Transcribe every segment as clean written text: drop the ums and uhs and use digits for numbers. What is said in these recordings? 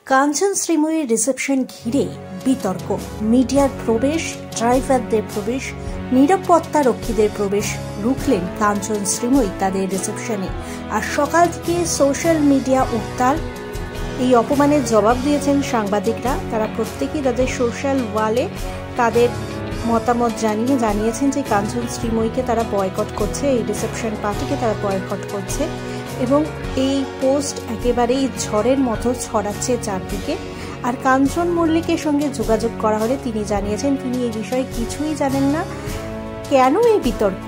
কাঞ্চন শ্রীময়ীর reception ঘিরে বিতর্ক, মিডিয়ার প্রবেশ, ড্রাইভারদের প্রবেশ, নিরাপত্তা রক্ষীদের প্রবেশ রুখলেন কাঞ্চন শ্রীময়ী তাদের রিসেপশনে। আর সকাল থেকে সোশ্যাল মিডিয়া উত্তাল। এই অপমানের জবাব দিয়েছেন সাংবাদিকরা। তারা প্রত্যেকেই তাদের সোশ্যাল ওয়ালে তাদের মতামত জানিয়েছেন যে কাঞ্চন শ্রীময়ীকে তারা বয়কট করছে, এই রিসেপশন পার্টিকে তারা বয়কট করছে এবং এই পোস্ট একেবারেই ঝড়ের মতো ছড়াচ্ছে চারদিকে। আর কাঞ্চন মল্লিকের সঙ্গে যোগাযোগ করা হলে তিনি জানিয়েছেন তিনি এই বিষয়ে কিছুই জানেন না। কেন এই বিতর্ক?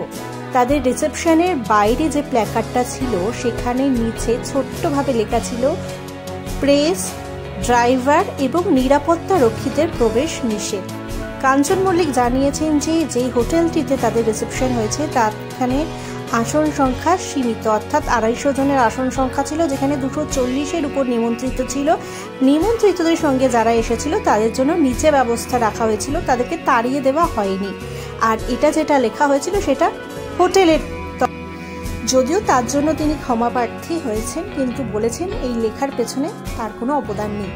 তাদের রিসেপশনের বাইরে যে প্ল্যাকার্ডটা ছিল সেখানে নিচে ছোট্টভাবে লেখা ছিল প্রেস, ড্রাইভার এবং নিরাপত্তা রক্ষীদের প্রবেশ নিষেধ। কাঞ্চন মল্লিক জানিয়েছেন যে যেই হোটেলটিতে তাদের রিসেপশন হয়েছে তারখানে আসন সংখ্যা সীমিত, অর্থাৎ 250 জনের আসন সংখ্যা ছিল, যেখানে 240-এর উপর নিমন্ত্রিত ছিল। নিমন্ত্রিতদের সঙ্গে যারা এসেছিল তাদের জন্য নিচে ব্যবস্থা রাখা হয়েছিল, তাদেরকে তাড়িয়ে দেওয়া হয়নি। আর এটা যেটা লেখা হয়েছিল সেটা হোটেলের, যদিও তার জন্য তিনি ক্ষমা প্রার্থী হয়েছেন, কিন্তু বলেছেন এই লেখার পেছনে তার কোনো অবদান নেই।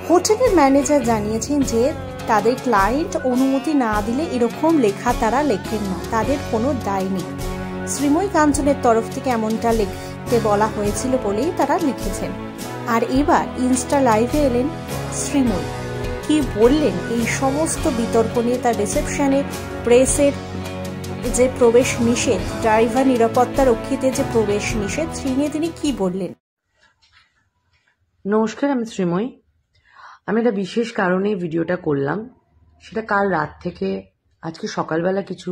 হোটেলের ম্যানেজার জানিয়েছেন যে তাদের ক্লায়েন্ট অনুমতি না দিলে এরকম লেখা তারা লেখেন না, তাদের কোনো দায় নেই। শ্রীময়ী কাঞ্চনের তরফ থেকে এমনটা লিখতে বলা হয়েছিল বলেই তারা লিখেছেন। আর এবার ইনস্টা লাইভে এলেন শ্রীময়ী। কি বললেন এই সমস্ত বিতর্ক নিয়ে? তার রিসেপশনে প্রেসের যে প্রবেশ নিষেধ, ড্রাইভার নিরাপত্তা রক্ষীদের যে প্রবেশ নিষেধ, সেই নিয়ে তিনি কি বললেন? নমস্কার, আমি শ্রীময়ী। আমি একটা বিশেষ কারণে ভিডিওটা করলাম। সেটা কাল রাত থেকে আজকে সকালবেলা কিছু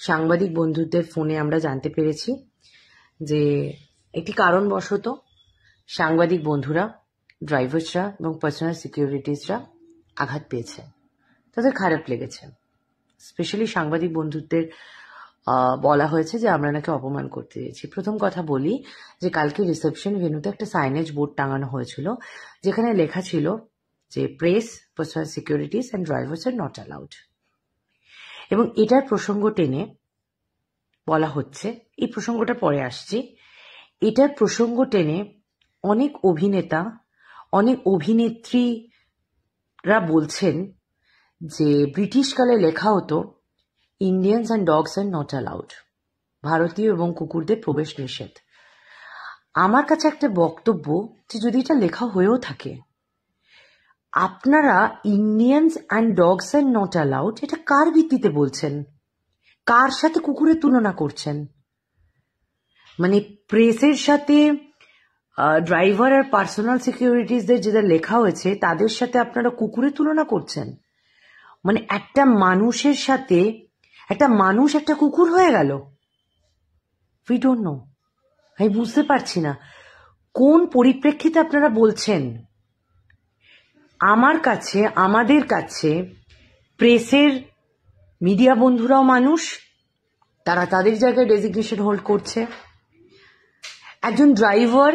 সাংবাদিক বন্ধুদের ফোনে আমরা জানতে পেরেছি যে একটি কারণবশত সাংবাদিক বন্ধুরা, ড্রাইভার্সরা এবং পার্সোনাল সিকিউরিটিজরা আঘাত পেয়েছে, তাদের খারাপ লেগেছে। স্পেশালি সাংবাদিক বন্ধুদের বলা হয়েছে যে আমরা নাকি অপমান করতে চেয়েছি। প্রথম কথা বলি যে কালকে রিসেপশন ভেন্যুতে একটা সাইনেজ বোর্ড টাঙানো হয়েছিল যেখানে লেখা ছিল যে press, personal securities and drivers are not allowed. এবং এটার প্রসঙ্গ টেনে বলা হচ্ছে, এই প্রসঙ্গটা পরে আসছি, এটার প্রসঙ্গ টেনে অনেক অভিনেতা, অনেক অভিনেত্রীরা বলছেন যে ব্রিটিশকালে লেখা হতো Indians and dogs are not allowed, ভারতীয় এবং কুকুরদের প্রবেশ নিষেধ। আমার কাছে একটা বক্তব্য যে যদি এটা লেখা হয়েও থাকে, আপনারা Indians and dogs are not allowed এটা কার ভিত্তিতে বলছেন? কার সাথে কুকুরের তুলনা করছেন? মানে প্রেসের সাথে ড্রাইভার আর পার্সোনাল সিকিউরিটিজদের যেটা লেখা হয়েছে তাদের সাথে আপনারা কুকুরের তুলনা করছেন? মানে একটা মানুষের সাথে একটা মানুষ একটা কুকুর হয়ে গেল? We don't know. আমি বুঝতে পারছি না কোন পরিপ্রেক্ষিতে আপনারা বলছেন। আমার কাছে, আমাদের কাছে প্রেসের মিডিয়া বন্ধুরাও মানুষ, তারা তাদের জায়গায় ডেজিগনেশন হোল্ড করছে। একজন ড্রাইভার,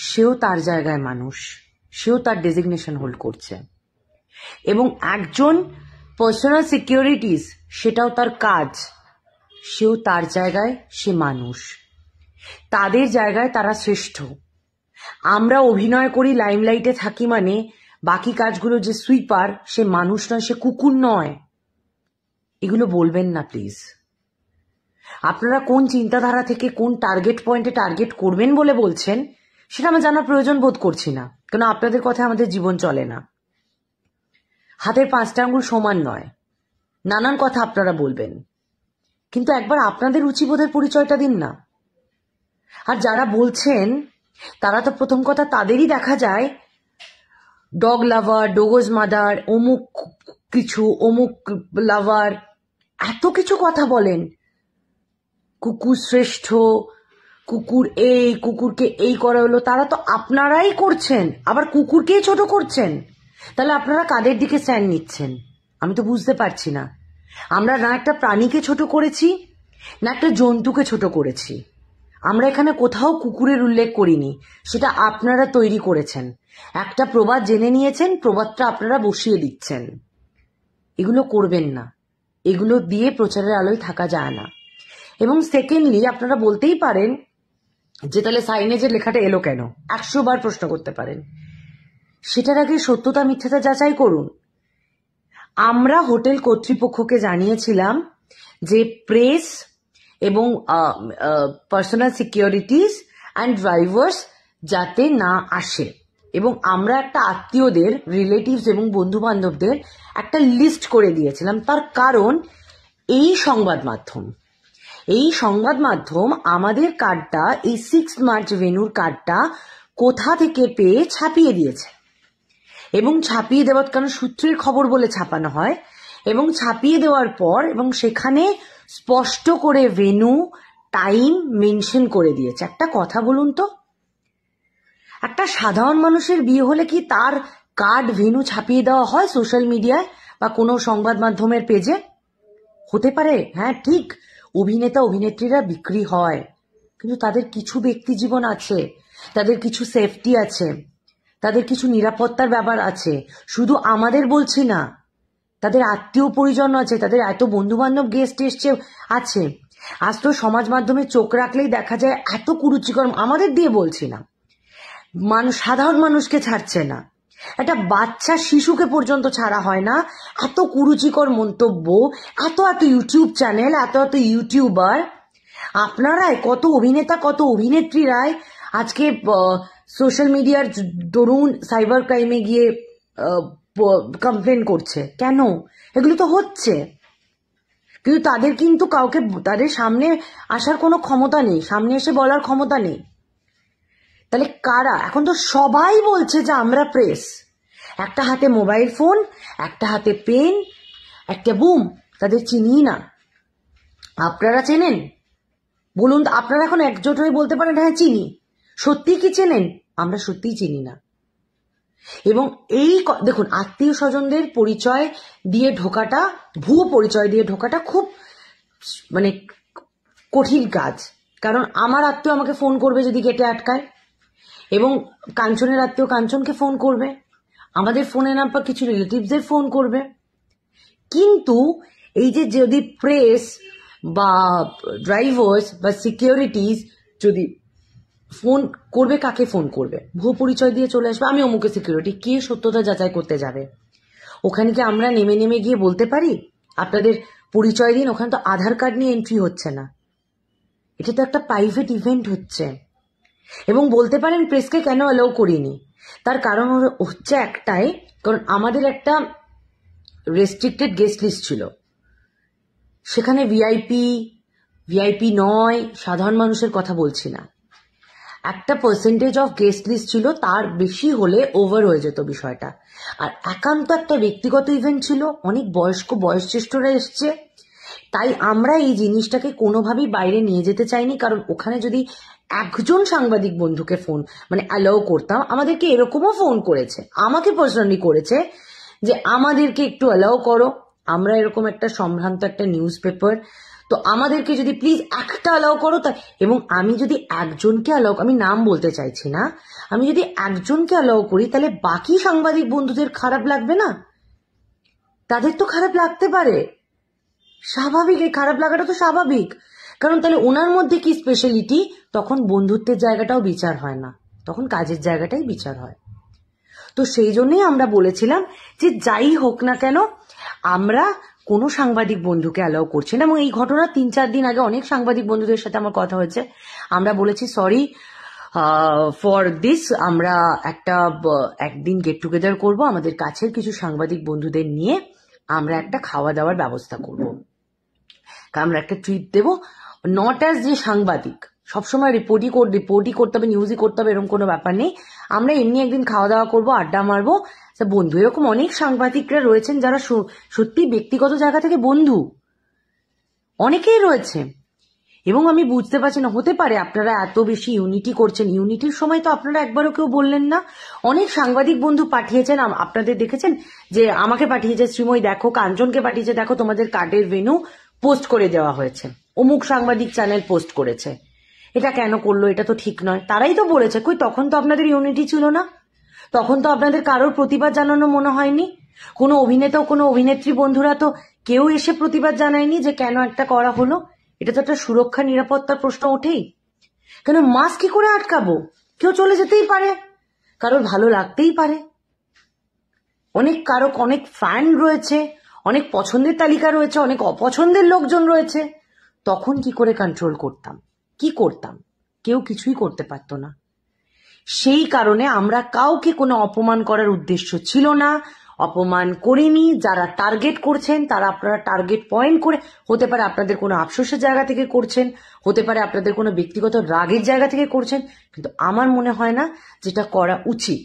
সেও তার জায়গায় মানুষ, সেও তার ডেজিগনেশন হোল্ড করছে। এবং একজন পার্সোনাল সিকিউরিটিজ, সেটাও তার কাজ, সেও তার জায়গায় সে মানুষ, তাদের জায়গায় তারা শ্রেষ্ঠ। আমরা অভিনয় করি, লাইমলাইটে থাকি, মানে বাকি কাজগুলো যে সুইপার সে মানুষ নয়, সে কুকুর নয়। এগুলো বলবেন না প্লিজ। আপনারা কোন চিন্তাধারা থেকে কোন টার্গেট পয়েন্টে টার্গেট করবেন বলে বলছেন সেটা আমার জানার প্রয়োজন বোধ করছি না, কেন আপনাদের কথা আমাদের জীবন চলে না। হাতের 5টা আঙ্গুল সমান নয়, নানান কথা আপনারা বলবেন, কিন্তু একবার আপনাদের রুচিবোধের পরিচয়টা দিন না। আর যারা বলছেন তারা তো প্রথম কথা তাদেরই দেখা যায় ডগ লাভার, ডোগোজ মাদার, অমুক কিছু, অমুক লাভার, এত কিছু কথা বলেন। কুকুর শ্রেষ্ঠ, কুকুর এই, কুকুরকে এই করা হলো, তারা তো আপনারাই করছেন, আবার কুকুরকেই ছোট করছেন। তাহলে আপনারা কাদের দিকে স্ট্যান্ড নিচ্ছেন আমি তো বুঝতে পারছি না। আমরা না একটা প্রাণীকে ছোট করেছি, না একটা জন্তুকে ছোট করেছি। আমরা এখানে কোথাও কুকুরের উল্লেখ করিনি, সেটা আপনারা তৈরি করেছেন। একটা প্রবাদ জেনে নিয়েছেন, প্রবাদটা আপনারা বসিয়ে দিচ্ছেন। এগুলো করবেন না, এগুলো দিয়ে প্রচারের আলোয় থাকা যায় না। এবং সেকেন্ডলি আপনারা বলতেই পারেন যে তাহলে সাইনেজের লেখাটা এলো কেন, 100 বার প্রশ্ন করতে পারেন। সেটার আগে সত্যতা মিথ্যাটা যাচাই করুন। আমরা হোটেল কর্তৃপক্ষকে জানিয়েছিলাম যে প্রেস এবং পার্সোনাল সিকিউরিটিজ অ্যান্ড ড্রাইভার্স যাতে না আসে, এবং আমরা একটা আত্মীয়দের, রিলেটিভস এবং বন্ধু বান্ধবদের একটা লিস্ট করে দিয়েছিলাম। তার কারণ এই সংবাদ মাধ্যম আমাদের কার্ডটা, এই 6 মার্চ ভেন্যুর কার্ডটা কোথা থেকে পেয়ে ছাপিয়ে দিয়েছে, এবং ছাপিয়ে দেওয়ার কারণ সূত্রের খবর বলে ছাপানো হয়, এবং ছাপিয়ে দেওয়ার পর এবং সেখানে স্পষ্ট করে ভেন্যু টাইম মেনশন করে দিয়েছে। একটা কথা বলুন তো, একটা সাধারণ মানুষের বিয়ে হলে কি তার কার্ড ভেন্যু ছাপিয়ে দেওয়া হয় সোশ্যাল মিডিয়ায় বা কোনো সংবাদ মাধ্যমের পেজে? হতে পারে, হ্যাঁ ঠিক, অভিনেতা অভিনেত্রীরা বিক্রি হয়, কিন্তু তাদের কিছু ব্যক্তি জীবন আছে, তাদের কিছু সেফটি আছে, তাদের কিছু নিরাপত্তার ব্যাপার আছে। শুধু আমাদের বলছি না, তাদের আত্মীয় পরিজন আছে, তাদের এত বন্ধু বান্ধব গেস্ট এসছে আছে। আজ তো সমাজ মাধ্যমে চোখ রাখলেই দেখা যায় এত কুরুচিকর, আমাদের দিয়ে বলছি না, সাধারণ মানুষকে ছাড়ছে না, একটা বাচ্চা শিশুকে পর্যন্ত ছাড়া হয় না। এত কুরুচিকর মন্তব্য, এত ইউটিউব চ্যানেল, এত ইউটিউবার, আপনারাই, কত অভিনেতা কত অভিনেত্রীরাই আজকে সোশ্যাল মিডিয়ার দরুন সাইবার ক্রাইমে গিয়ে কমপ্লেন করছে। কেন? এগুলো তো হচ্ছে, কিন্তু তাদের কিন্তু কাউকে তাদের সামনে আসার কোনো ক্ষমতা নেই, সামনে এসে বলার ক্ষমতা নেই। তাহলে কারা? এখন তো সবাই বলছে যে আমরা প্রেস, একটা হাতে মোবাইল ফোন, একটা হাতে পেন, একটা বুম, তাদের চিনি না। আপনারা চেনেন? বলুন, আপনারা এখন একজোট হয়ে বলতে পারেন হ্যাঁ চিনি। সত্যি কি চেনেন? আমরা সত্যিই চিনি না। এবং এই দেখুন, আত্মীয় স্বজনদের পরিচয় দিয়ে ঢোকাটা, ভুয়ো পরিচয় দিয়ে ঢোকাটা খুব মানে কঠিন কাজ। কারণ আমার আত্মীয় আমাকে ফোন করবে যদি গেটে আটকায়, এবং কাঞ্চনের আত্মীয় কাঞ্চনকে ফোন করবে, আমাদের ফোনে নাম্বার কিছু রিলেটিভসদের ফোন করবে। কিন্তু এই যে যদি প্রেস বা ড্রাইভার্স বা সিকিউরিটিজ যদি ফোন করবে, কাকে ফোন করবে? ভুয়ো পরিচয় দিয়ে চলে আসবে, আমি অমুকে সিকিউরিটি। কে সত্যতা যাচাই করতে যাবে? ওখানে কি আমরা নেমে গিয়ে বলতে পারি আপনাদের পরিচয় দিন? ওখানে তো আধার কার্ড নিয়ে এন্ট্রি হচ্ছে না, এটা তো একটা প্রাইভেট ইভেন্ট হচ্ছে। এবং বলতে পারেন প্রেসকে কেন অ্যালাউ করিনি, তার কারণ হচ্ছে একটাই, কারণ আমাদের একটা রেস্ট্রিক্টেড গেস্ট লিস্ট ছিল, সেখানে ভিআইপি নয়, সাধারণ মানুষের কথা বলছি না, একটা পার্সেন্টেজ অফ গেস্ট লিস্ট ছিল, তার বেশি হলে ওভার হয়ে যেত বিষয়টা। আর একান্ত একটা ব্যক্তিগত ইভেন্ট ছিল, অনেক বয়োজ্যেষ্ঠরা এসছে, তাই আমরা এই জিনিসটাকে কোনোভাবেই বাইরে নিয়ে যেতে চাইনি। কারণ ওখানে যদি একজন সাংবাদিক বন্ধুকে ফোন অ্যালাউ করতাম, আমাদেরকে এরকমও ফোন করেছে, আমাকে পার্সোনালি করেছে যে আমাদেরকে একটু অ্যালাউ করো, আমরা এরকম একটা সম্ভ্রান্ত একটা নিউজ পেপার, তো আমাদেরকে যদি প্লিজ একটা অ্যালাউ করো। এবং আমি যদি একজনকে অ্যালাউ, আমি নাম বলতে চাইছি না, আমি যদি একজনকে অ্যালাউ করি, তাহলে বাকি সাংবাদিক বন্ধুদের খারাপ লাগবে না? তাদের তো খারাপ লাগতে পারে, স্বাভাবিক, এই খারাপ লাগাটা তো স্বাভাবিক। কারণ তাহলে ওনার মধ্যে কি স্পেশালিটি? তখন বন্ধুত্বের জায়গাটাও বিচার হয় না, তখন কাজের জায়গাটাই বিচার হয়। তো সেই জন্যই আমরা বলেছিলাম যে যাই হোক না কেন, আমরা কোনো সাংবাদিক বন্ধুকে অ্যালাউ করছি না। এবং এই ঘটনা 3-4 দিন আগে অনেক সাংবাদিক বন্ধুদের সাথে আমার কথা হয়েছে, আমরা বলেছি সরি ফর দিস, আমরা একদিন গেট টুগেদার করবো, আমাদের কাছের কিছু সাংবাদিক বন্ধুদের নিয়ে আমরা একটা খাওয়া দাওয়ার ব্যবস্থা করবো, আমরা একটা ট্রিট দেবো, নট অ্যাজ যে সাংবাদিক সবসময় রিপোর্টই করতে হবে, নিউজই করতে হবে, এরকম কোনো ব্যাপার নেই। আমরা এমনি একদিন খাওয়া দাওয়া করবো, আড্ডা মারবো বন্ধু। এরকম অনেক সাংবাদিকরা রয়েছেন যারা সত্যি ব্যক্তিগত জায়গা থেকে বন্ধু, অনেকেই রয়েছে। এবং আমি বুঝতে পারছি না, হতে পারে আপনারা এত বেশি ইউনিটি করছেন, ইউনিটির সময় তো আপনারা একবারও কেউ বললেন না। অনেক সাংবাদিক বন্ধু পাঠিয়েছেন, আপনাদের দেখেছেন যে আমাকে পাঠিয়েছে শ্রীময়ী দেখো, কাঞ্চনকে পাঠিয়েছে দেখো, তোমাদের কার্ডের ভেন্যু পোস্ট করে দেওয়া হয়েছে, অমুক সাংবাদিক চ্যানেল পোস্ট করেছে, এটা কেন করলো, এটা তো ঠিক নয়। তারাই তো বলেছে, কই তখন তো আপনাদের ইউনিটি ছিল না, তখন তো আপনাদের কারোর প্রতিবাদ জানানো মনে হয়নি, কোনো অভিনেতা কোনো অভিনেত্রী বন্ধুরা তো কেউ এসে প্রতিবাদ জানায়নি যে কেন একটা করা হলো। এটা তো একটা সুরক্ষা নিরাপত্তার প্রশ্ন ওঠেই। কেন মাস্ক কি করে আটকাবো? কেউ চলে যেতেই পারে, কারোর ভালো লাগতেই পারে, অনেক কারক, অনেক ফ্যান রয়েছে, অনেক পছন্দের তালিকা রয়েছে, অনেক অপছন্দের লোকজন রয়েছে। তখন কি করে কন্ট্রোল করতাম? কি করতাম? কেউ কিছুই করতে পারতো না। সেই কারণে আমরা কাউকে কোনো অপমান করার উদ্দেশ্য ছিল না, অপমান করিনি। যারা টার্গেট করছেন তারা আপনারা টার্গেট পয়েন্ট করে, হতে পারে আপনাদের কোনো আফসোসের জায়গা থেকে করছেন, হতে পারে আপনাদের কোনো ব্যক্তিগত রাগের জায়গা থেকে করছেন, কিন্তু আমার মনে হয় না যেটা করা উচিত।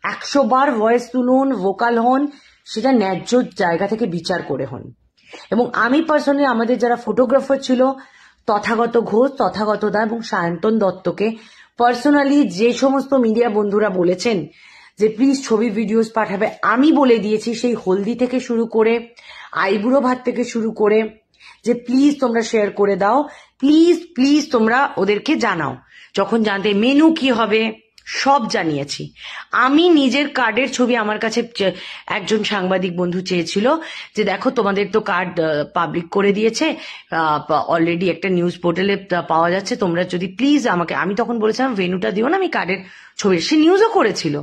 100 বার ভয়েস তুলুন, ভোকাল হন, সেটা ন্যায্য জায়গা থেকে বিচার করে হন। এবং আমি পার্সোনালি আমাদের যারা ফটোগ্রাফার ছিল, তথাগত ঘোষ, তথাগত দা এবং সায়ন্তন দত্তকে পার্সোনালি যে সমস্ত মিডিয়া বন্ধুরা বলেছেন যে প্লিজ ছবি ভিডিওস পাঠাবে, আমি বলে দিয়েছি সেই হলদি থেকে শুরু করে আইবুড়ো ভাত থেকে শুরু করে যে প্লিজ তোমরা শেয়ার করে দাও, প্লিজ প্লিজ তোমরা ওদেরকে জানাও। যখন জানতে মেনু কি হবে সব জানিয়েছি। আমি নিজের কার্ডের ছবি, আমার কাছে একজন সাংবাদিক বন্ধু চেয়েছিল যে দেখো তোমাদের তো কার্ড পাবলিক করে দিয়েছে, অলরেডি একটা নিউজ পোর্টালে পাওয়া যাচ্ছে, তোমরা যদি প্লিজ আমাকে, আমি তখন বলেছিলাম ভেনুটা দিও না, আমি কার্ডের ছবি, সে নিউজও করেছিল।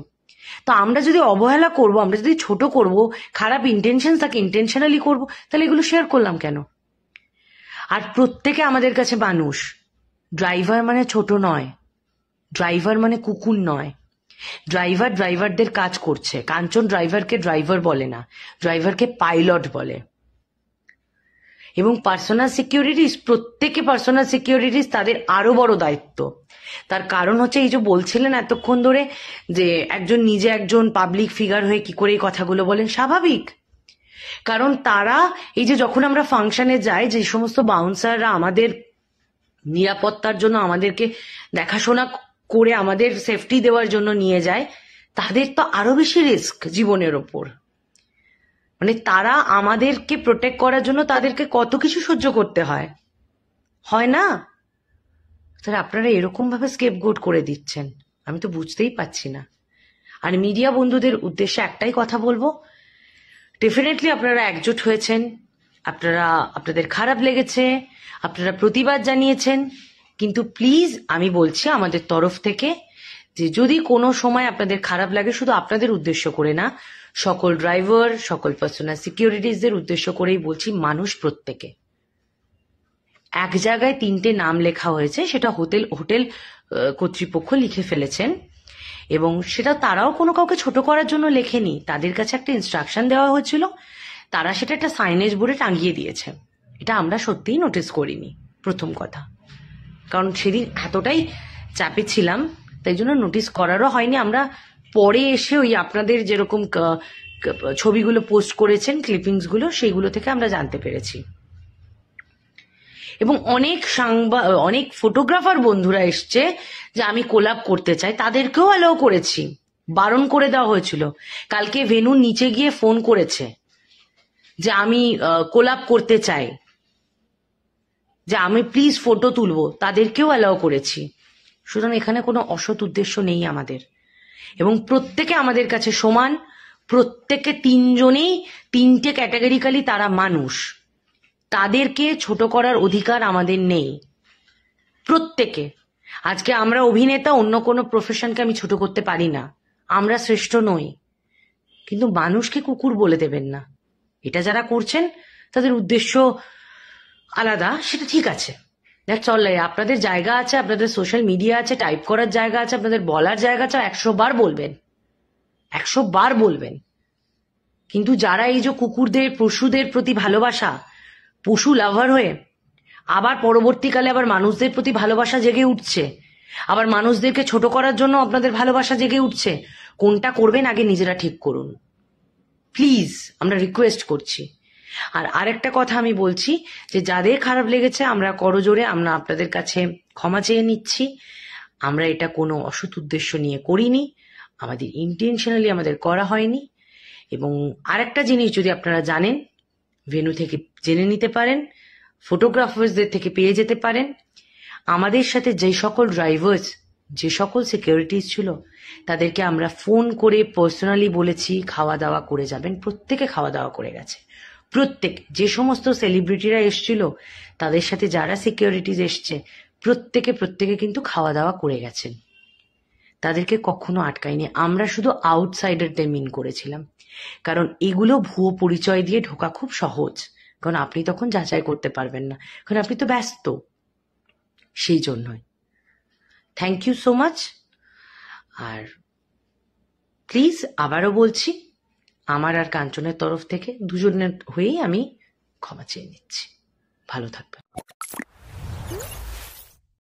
তো আমরা যদি অবহেলা করব, আমরা যদি ছোট করব, খারাপ ইন্টেনশন তাকে ইন্টেনশনালি করব, তাহলে এগুলো শেয়ার করলাম কেন? আর প্রত্যেকে আমাদের কাছে মানুষ। ড্রাইভার মানে ছোট নয়, ড্রাইভার মানে কুকুর নয়। ড্রাইভার ড্রাইভারদের কাজ করছে। কাঞ্চন ড্রাইভারকে ড্রাইভার বলে না, ড্রাইভারকে পাইলট বলে। এবং পার্সোনাল সিকিউরিটিস, প্রত্যেকে পার্সোনাল সিকিউরিটিস তাদের আরো বড় দায়িত্ব। তার কারণ হচ্ছে এই যে বলছিলেন এতক্ষণ ধরে যে একজন নিজে একজন পাবলিক ফিগার হয়ে কি করে এই কথাগুলো বলেন, স্বাভাবিক। কারণ তারা এই যে যখন আমরা ফাংশনে যাই, যে সমস্ত বাউন্সাররা আমাদের নিরাপত্তার জন্য আমাদেরকে দেখাশোনা করে আমাদের সেফটি দেওয়ার জন্য নিয়ে যায়, তাদের তো আরো বেশি রিস্ক জীবনের ওপর। মানে তারা আমাদেরকে প্রোটেক্ট করার জন্য তাদেরকে কত কিছু সহ্য করতে হয়, হয় না? তাহলে আপনারা এরকম ভাবে স্কেপগোট করে দিচ্ছেন, আমি তো বুঝতেই পারছি না। আর মিডিয়া বন্ধুদের উদ্দেশ্যে একটাই কথা বলবো, ডেফিনেটলি আপনারা একজোট হয়েছেন, আপনাদের খারাপ লেগেছে, আপনারা প্রতিবাদ জানিয়েছেন, কিন্তু প্লিজ আমি বলছি আমাদের তরফ থেকে যে যদি কোনো সময় আপনাদের খারাপ লাগে, শুধু আপনাদের উদ্দেশ্য করে না, সকল ড্রাইভার, সকল পার্সোনাল সিকিউরিটিজদের উদ্দেশ্য করেই বলছি, মানুষ প্রত্যেকে। এক জায়গায় 3টে নাম লেখা হয়েছে, সেটা হোটেল কর্তৃপক্ষ লিখে ফেলেছেন, এবং সেটা তারাও কোনো কাউকে ছোট করার জন্য লেখেনি, তাদের কাছে একটা ইনস্ট্রাকশন দেওয়া হয়েছিল, তারা সেটা একটা সাইনেজ বোর্ডে টাঙিয়ে দিয়েছে। এটা আমরা সত্যিই নোটিস করিনি, প্রথম কথা। কারণ সেদিন এতটাই চাপে ছিলাম, তাই জন্য নোটিস করারও হয়নি। আমরা পরে এসে ওই আপনাদের যেরকম ছবিগুলো পোস্ট করেছেন, ক্লিপিংসগুলো, সেইগুলো থেকে আমরা জানতে পেরেছি। এবং অনেক ফটোগ্রাফার বন্ধুরা এসছে যে আমি কোলাপ করতে চাই, তাদেরকেও অ্যালাউ করেছি, বারণ করে দেওয়া হয়েছিল। কালকে ভেনুর নিচে গিয়ে ফোন করেছে যে আমি কোলাপ করতে চাই, যে আমি প্লিজ ফটো তুলবো, তাদেরকেও অ্যালাউ করেছি। সুতরাং এখানে কোনো অসৎ উদ্দেশ্য নেই আমাদের। এবং প্রত্যেকে আমাদের কাছে সমান, প্রত্যেকে 3জনেই 3টে ক্যাটাগরিক্যালি তারা মানুষ, তাদেরকে ছোট করার অধিকার আমাদের নেই। প্রত্যেকে, আজকে আমরা অভিনেতা, অন্য কোনো প্রফেশনকে আমি ছোট করতে পারি না, আমরা শ্রেষ্ঠ নই, কিন্তু মানুষকে কুকুর বলে দেবেন না। এটা যারা করছেন তাদের উদ্দেশ্য আলাদা, সেটা ঠিক আছে, দ্যাটস অল। আপনাদের জায়গা আছে, আপনাদের সোশ্যাল মিডিয়া আছে, টাইপ করার জায়গা আছে, আপনাদের বলার জায়গা আছে, 100 বার বলবেন, 100 বার বলবেন। কিন্তু যারা এই যে কুকুরদের, পশুদের প্রতি ভালোবাসা, পশু লাভার হয়ে আবার পরবর্তীকালে আবার মানুষদের প্রতি ভালোবাসা জেগে উঠছে, আবার মানুষদেরকে ছোট করার জন্য আপনাদের ভালোবাসা জেগে উঠছে, কোনটা করবেন আগে নিজেরা ঠিক করুন প্লিজ, আমরা রিকোয়েস্ট করছি। আর আরেকটা কথা আমি বলছি যে যাদের খারাপ লেগেছে, আমরা করজোড়ে আমরা আপনাদের কাছে ক্ষমা চেয়ে নিচ্ছি। আমরা এটা কোনো অসৎ উদ্দেশ্য নিয়ে করিনি, আমাদের ইন্টেনশনালি আমাদের করা হয়নি। এবং আরেকটা জিনিস যদি আপনারা জানেন, ভেন্যু থেকে জেনে নিতে পারেন, ফটোগ্রাফার্সদের থেকে পেয়ে যেতে পারেন। আমাদের সাথে যে সকল ড্রাইভার্স, যে সকল সিকিউরিটিজ ছিল, তাদেরকে আমরা ফোন করে পার্সোনালি বলেছি খাওয়া দাওয়া করে যাবেন, প্রত্যেকে খাওয়া দাওয়া করে গেছে। প্রত্যেক, যে সমস্ত সেলিব্রিটিরা এসছিল, তাদের সাথে যারা সিকিউরিটিজ এসছে, প্রত্যেকে কিন্তু খাওয়া দাওয়া করে গেছেন। তাদেরকে কখনো আটকায়নি। আমরা শুধু আউটসাইডারদের মিন করেছিলাম, কারণ এগুলো ভুয়ো পরিচয় দিয়ে ঢোকা খুব সহজ, কারণ আপনি তখন যাচাই করতে পারবেন না, কারণ আপনি তো ব্যস্ত। সেই জন্যই থ্যাংক ইউ সো মাচ। আর প্লিজ আবারও বলছি, আমার আর কাঞ্চনের তরফ থেকে দুজনের হয়েই আমি ক্ষমা চেয়ে নিচ্ছি। ভালো থাকবেন।